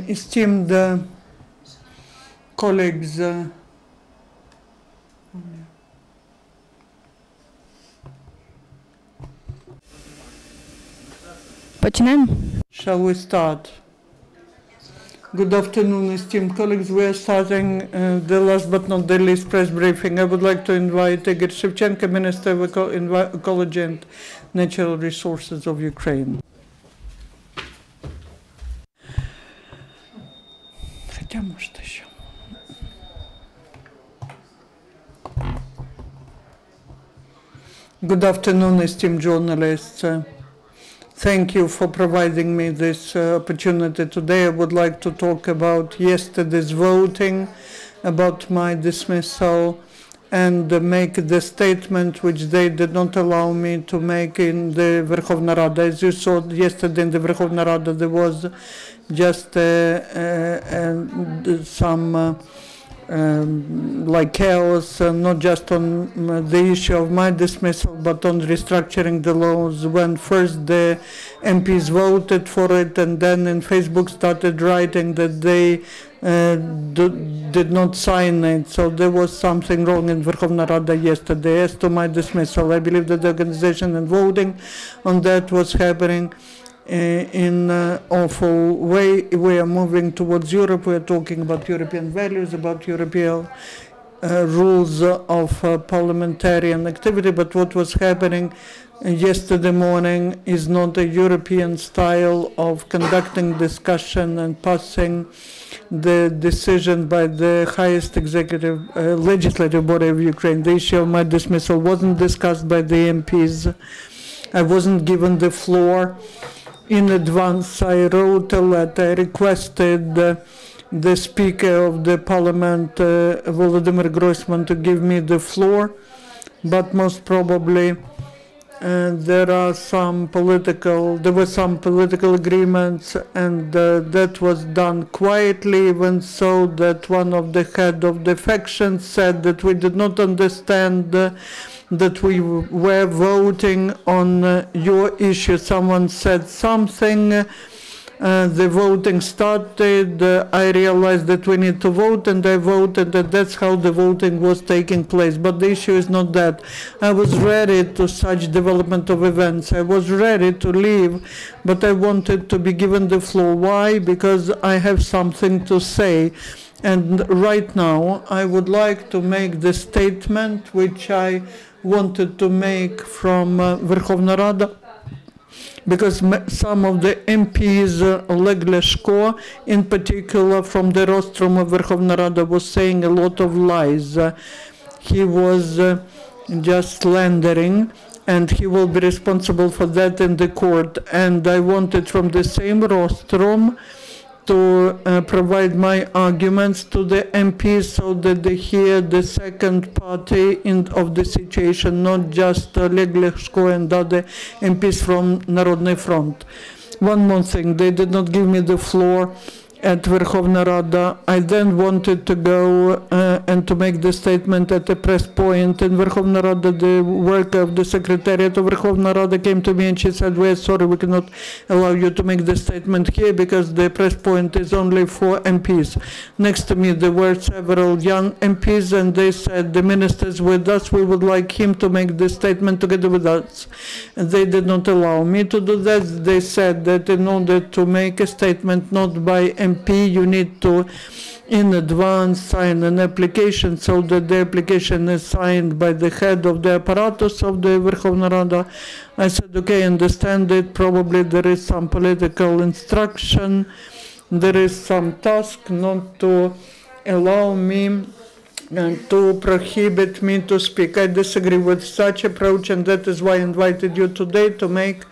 Esteemed colleagues, shall we start? Good afternoon, esteemed colleagues. We are starting the last but not the least press briefing. I would like to invite Igor Shevchenko, Minister of Ecology and Natural Resources of Ukraine. Good afternoon, esteemed journalists. Thank you for providing me this opportunity today. I would like to talk about yesterday's voting, about my dismissal, and make the statement which they did not allow me to make in the Verkhovna Rada. As you saw yesterday in the Verkhovna Rada, there was just some like chaos, not just on the issue of my dismissal, but on restructuring the laws, when first the MPs voted for it and then in Facebook started writing that they did not sign it. So there was something wrong in Verkhovna Rada yesterday. As to my dismissal, I believe that the organization and voting on that was happening in an awful way. We are moving towards Europe. We are talking about European values, about European rules of parliamentarian activity. But what was happening yesterday morning is not a European style of conducting discussion and passing the decision by the highest executive legislative body of Ukraine. The issue of my dismissal wasn't discussed by the MPs. I wasn't given the floor. In advance, I wrote a letter. I requested the Speaker of the Parliament, Volodymyr Groysman, to give me the floor, but most probably there were some political agreements, and that was done quietly, even so that one of the head of the faction said that we did not understand that we were voting on your issue. Someone said something, the voting started, I realized that we need to vote, and I voted, and that's how the voting was taking place. But the issue is not that. I was ready to such development of events. I was ready to leave, but I wanted to be given the floor. Why? Because I have something to say. And right now, I would like to make the statement which I wanted to make from Verkhovna Rada, because some of the MPs, Oleg Leshko, in particular from the rostrum of Verkhovna Rada, was saying a lot of lies. He was just slandering, and he will be responsible for that in the court. And I wanted from the same rostrum to provide my arguments to the MPs so that they hear the second party of the situation, not just Oleg Leshko and other MPs from Narodny Front. One more thing, they did not give me the floor at Verkhovna Rada. I then wanted to go and to make the statement at a press point. In Verkhovna Rada, the worker of the Secretariat of Verkhovna Rada came to me and she said, "We are sorry, we cannot allow you to make the statement here because the press point is only for MPs." Next to me, there were several young MPs, and they said, "The minister is with us, we would like him to make the statement together with us." And they did not allow me to do that. They said that in order to make a statement not by MP, you need to in advance sign an application, so that the application is signed by the head of the apparatus of the Verkhovna Rada. I said, okay, I understand it. Probably there is some political instruction. There is some task not to allow me and to prohibit me to speak. I disagree with such approach, and that is why I invited you today to make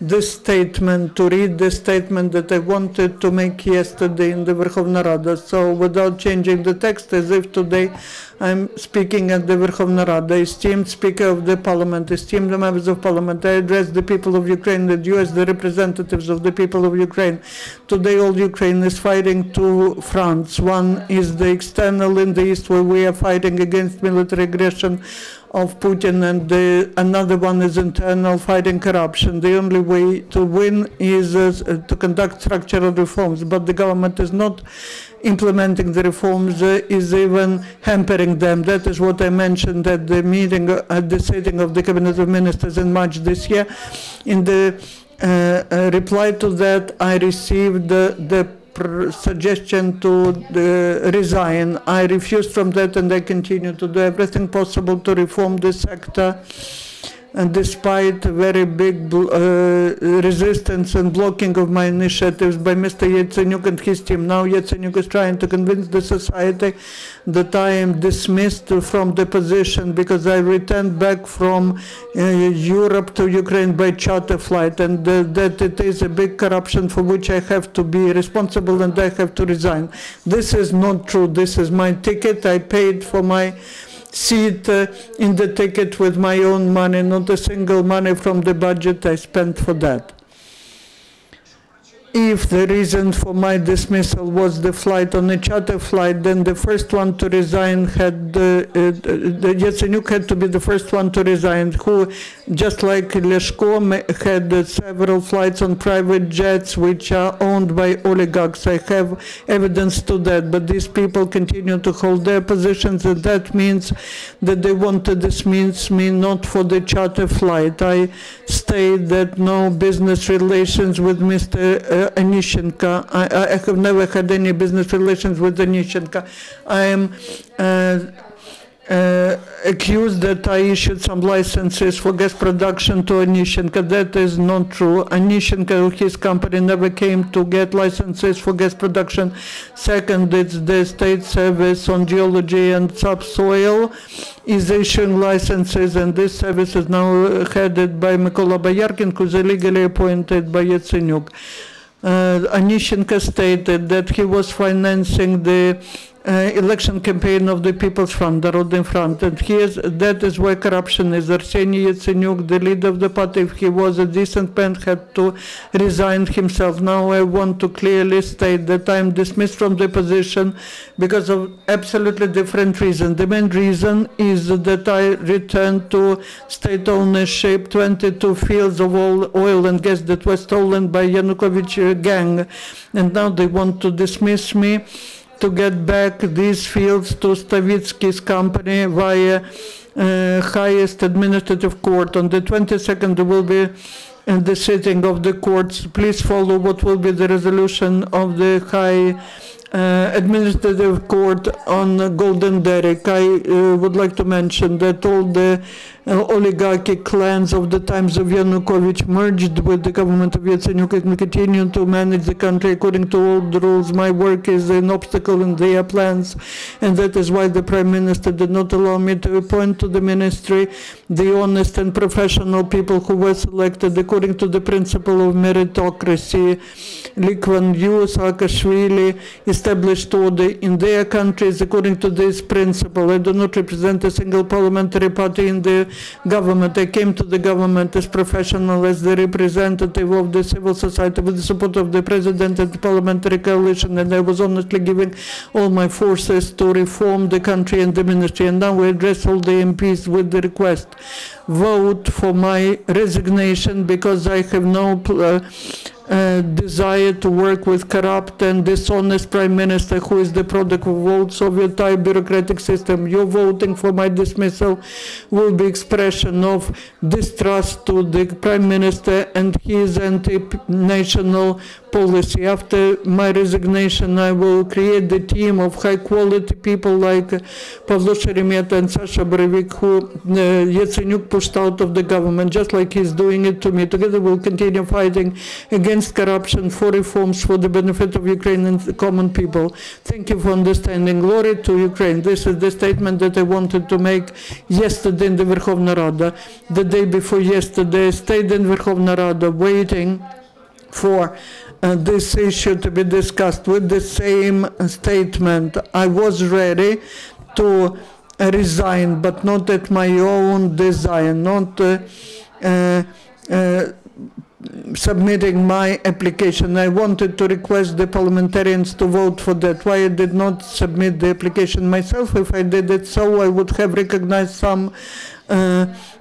this statement, to read the statement that I wanted to make yesterday in the Verkhovna Rada. So without changing the text, as if today I'm speaking at the Verkhovna Rada. Esteemed Speaker of the Parliament, esteemed members of Parliament, I address the people of Ukraine and you as the representatives of the people of Ukraine. Today all Ukraine is fighting two fronts. One is the external in the east, where we are fighting against military aggression of Putin, and another one is internal, fighting corruption. The only way to win is to conduct structural reforms, but the government is not implementing the reforms, is even hampering them. That is what I mentioned at the meeting, at the sitting of the Cabinet of Ministers in March this year. In the reply to that, I received the suggestion to resign. I refused from that, and I continue to do everything possible to reform this sector. And despite very big resistance and blocking of my initiatives by Mr. Yatsenyuk and his team. Now Yatsenyuk is trying to convince the society that I am dismissed from the position because I returned back from Europe to Ukraine by charter flight, and that it is a big corruption for which I have to be responsible and I have to resign. This is not true. This is my ticket. I paid for my seat in the ticket with my own money, not a single money from the budget I spent for that. If the reason for my dismissal was the flight on a charter flight, then the first one to resign had, Yatsenyuk had to be the first one to resign, who, just like Leshko, had several flights on private jets which are owned by oligarchs. I have evidence to that, but these people continue to hold their positions, and that means that they want to dismiss me not for the charter flight. I state that no business relations with Mr. Anishchenko. I have never had any business relations with Anishchenko. I am accused that I issued some licenses for gas production to Anishchenko. That is not true. Anishchenko, his company, never came to get licenses for gas production. Second, it's the State Service on Geology and Subsoil is issuing licenses, and this service is now headed by Mykola Boyarkin, who is illegally appointed by Yatsenyuk. Anishchenko stated that he was financing the election campaign of the People's Front, the Rodin Front, and that is where corruption is. Arseniy Yatsenyuk, the leader of the party, if he was a decent man, had to resign himself. Now I want to clearly state that I am dismissed from the position because of absolutely different reasons. The main reason is that I returned to state ownership 22 fields of oil and gas that were stolen by Yanukovych gang, and now they want to dismiss me to get back these fields to Stavitsky's company via highest administrative court. On the 22nd, there will be the sitting of the courts. Please follow what will be the resolution of the high administrative court on Golden Derrick. I would like to mention that all the oligarchic clans of the times of Yanukovych merged with the government of Yatsenyuk and continue to manage the country according to all the rules. My work is an obstacle in their plans, and that is why the Prime Minister did not allow me to appoint to the ministry the honest and professional people who were selected according to the principle of meritocracy. Lee Kuan Yew, Saakashvili established order in their countries according to this principle. I do not represent a single parliamentary party in the government. I came to the government as professional, as the representative of the civil society with the support of the president and the parliamentary coalition, and I was honestly giving all my forces to reform the country and the ministry. And now we address all the MPs with the request: vote for my resignation, because I have no desire to work with corrupt and dishonest Prime Minister who is the product of old Soviet-type bureaucratic system. Your voting for my dismissal will be expression of distrust to the Prime Minister and his anti-national policy. After my resignation, I will create the team of high-quality people like Pavlo Sheremetyev and Sasha Borevik, who Yatsenyuk pushed out of the government, just like he's doing it to me. Together we'll continue fighting against corruption, for reforms for the benefit of Ukraine and the common people. Thank you for understanding. Glory to Ukraine. This is the statement that I wanted to make yesterday in the Verkhovna Rada. The day before yesterday, I stayed in Verkhovna Rada waiting for this issue to be discussed with the same statement. I was ready to resign, but not at my own desire, not submitting my application. I wanted to request the parliamentarians to vote for that. Why I did not submit the application myself? If I did it so, I would have recognized some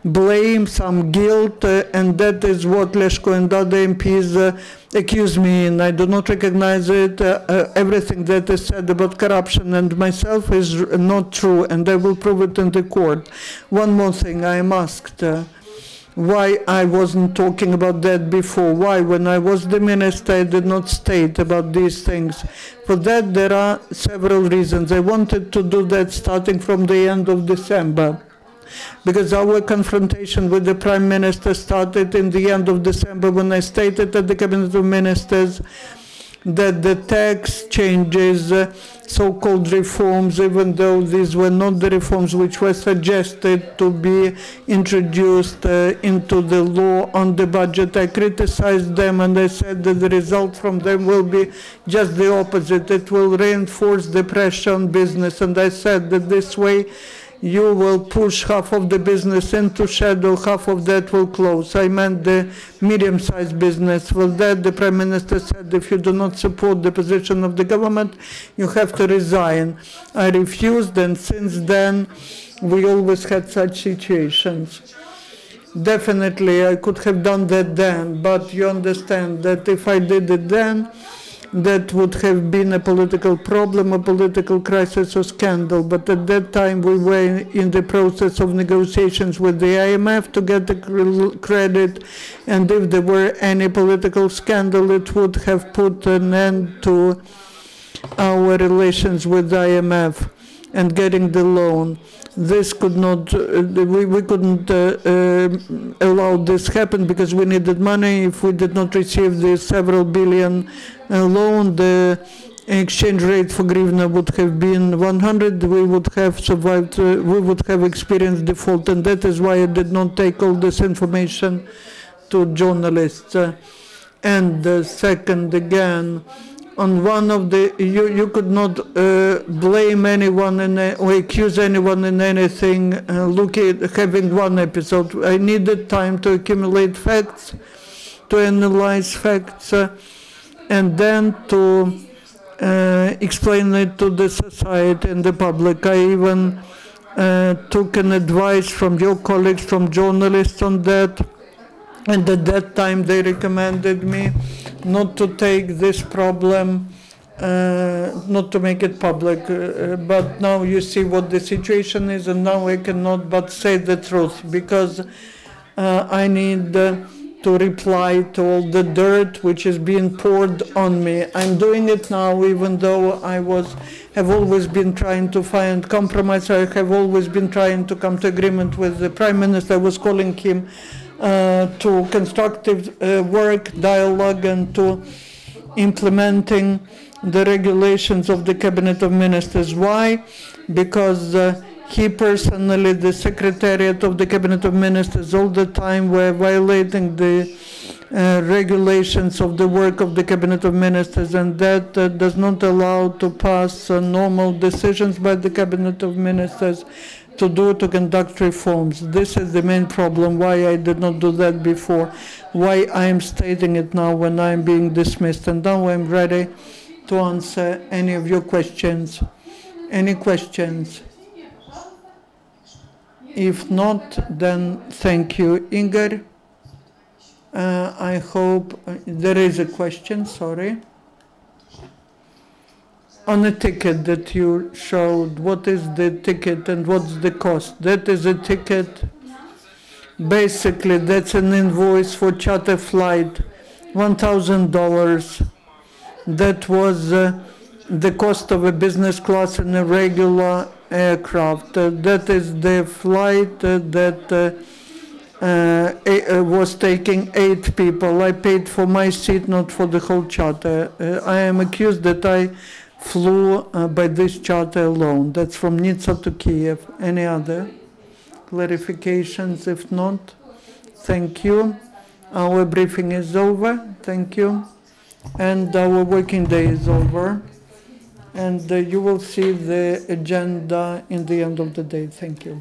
blame, some guilt, and that is what Leshko and other MPs accuse me in. I do not recognize it. Everything that is said about corruption and myself is not true, and I will prove it in the court. One more thing, I am asked why I wasn't talking about that before. Why, when I was the minister, I did not state about these things. For that, there are several reasons. I wanted to do that starting from the end of December, because our confrontation with the Prime Minister started in the end of December when I stated at the Cabinet of Ministers that the tax changes, so-called reforms, even though these were not the reforms which were suggested to be introduced into the law on the budget, I criticized them and I said that the result from them will be just the opposite. It will reinforce the pressure on business, and I said that this way you will push half of the business into shadow, half of that will close. I meant the medium-sized business. For that, the Prime Minister said, if you do not support the position of the government, you have to resign. I refused, and since then, we always had such situations. Definitely, I could have done that then, but you understand that if I did it then, that would have been a political problem, a political crisis or scandal. But at that time we were in the process of negotiations with the IMF to get the credit, and if there were any political scandal, it would have put an end to our relations with the IMF and getting the loan. This could not, we couldn't allow this happen because we needed money. If we did not receive the several billion loan, the exchange rate for hryvnia would have been 100. We would have survived, we would have experienced default, and that is why I did not take all this information to journalists. And second, again, on one of the, you could not blame anyone or accuse anyone in anything, look at having one episode. I needed time to accumulate facts, to analyze facts, and then to explain it to the society and the public. I even took an advice from your colleagues, from journalists on that, and at that time they recommended me not to take this problem, not to make it public, but now you see what the situation is, and now I cannot but say the truth, because I need to reply to all the dirt which is being poured on me. I'm doing it now, even though I have always been trying to find compromise. I have always been trying to come to agreement with the Prime Minister. I was calling him to constructive work, dialogue, and to implementing the regulations of the Cabinet of Ministers. Why? Because he personally, the Secretariat of the Cabinet of Ministers, all the time were violating the regulations of the work of the Cabinet of Ministers, and that does not allow to pass normal decisions by the Cabinet of Ministers to conduct reforms. This is the main problem, why I did not do that before, why I am stating it now when I am being dismissed. And now I am ready to answer any of your questions. Any questions? If not, then thank you. Igor, I hope there is a question, sorry. On a ticket that you showed, what is the ticket and what's the cost? That is a ticket, basically that's an invoice for charter flight, $1,000. That was the cost of a business class in a regular aircraft. That is the flight that was taking 8 people. I paid for my seat, not for the whole charter. I am accused that I flew by this charter alone. That's from Nizza to Kiev. Any other clarifications? If not, thank you. Our briefing is over. Thank you. And our working day is over. And you will see the agenda in the end of the day. Thank you.